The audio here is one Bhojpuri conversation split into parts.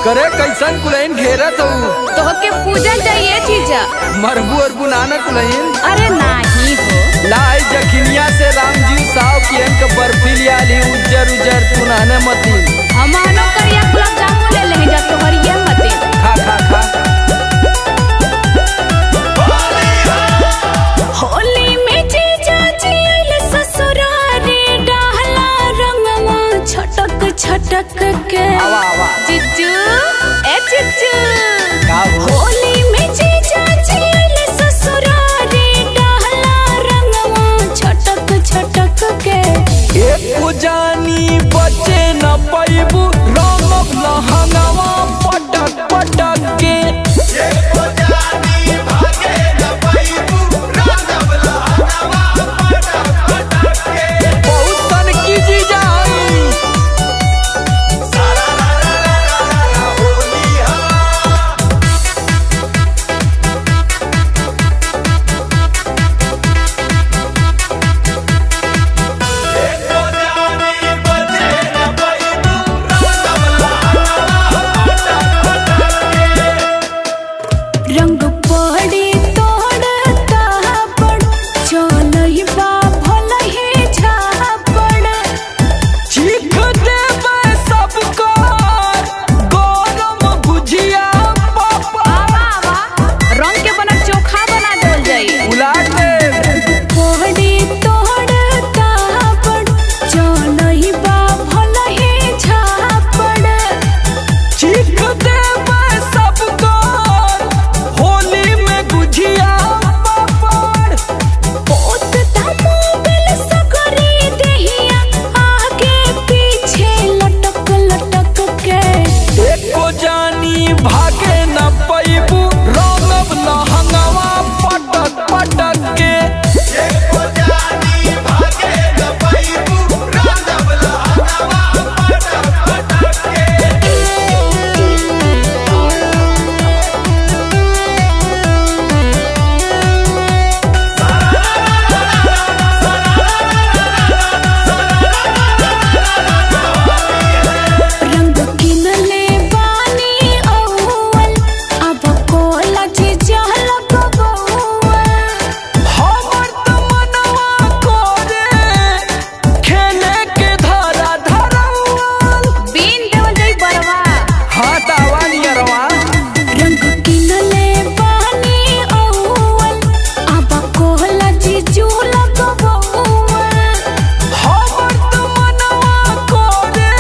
करे कैसन कुलैन घेरत हूँ तो के पूजन चाहिए चीजा मरबू और बुनाना कुलैन। अरे नहीं हो लाई जखिनिया से राम जी साव कियन का बर्फी लिया ली उज्जर उज्जर तुनाने मतीन। हमानो करिया गुलाब जामुन ले ले जा तो हरिया मतीन। खा खा खा होली में जीजा जी ससुरारी डाहला रंगवा छटक छटक के आवा आवा चिच्चू ए चिच्चू होली में जीजा जी ससुरारी डाहला रंगवा छटक छटक के एक जानी बचे न पैबू रंग लहंगवा पटक पटक के बहुत सन की जीजा रंग पड़ी तोड़ता पड़ चलई बा भलही झापड़ चीख देबै सबको गरम भुजिया पापा। आवा रंग के बना चोखा बना देल जाई उलाट दे पड़ी तोड़ता पड़ चलई बा भलही झापड़ चीख देबै सबको होली में गुजिया पापड़। पोत मोबिल सकरी देहिया आगे पीछे लटक लटक के एको जानी भागे न पैबू रंगब लहंगवा पटक पटक के। रंग किनले बानी औल अब कोला जीजा लगबौल हमर त मनवा करे खेले के धरा धरौल। बीन देवल जाई बरवा हाँ तावा नियरवा रंग किनले बानी औल अब कोला जीजू लगबौल हमर त मनवा करे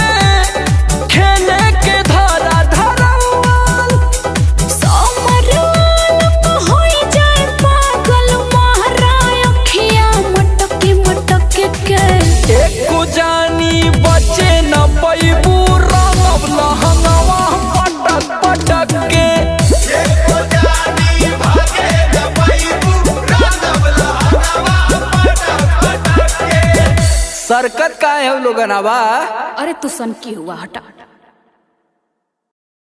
खेले के धरा धरौल। समरल होई जाए पागल मारा अखिया मटके मटके के एको जानी बचे न पैबू रंगब लहंगवा पटक पटक के। सरकत का है लोगन आवा अरे तू सन की हुआ हटा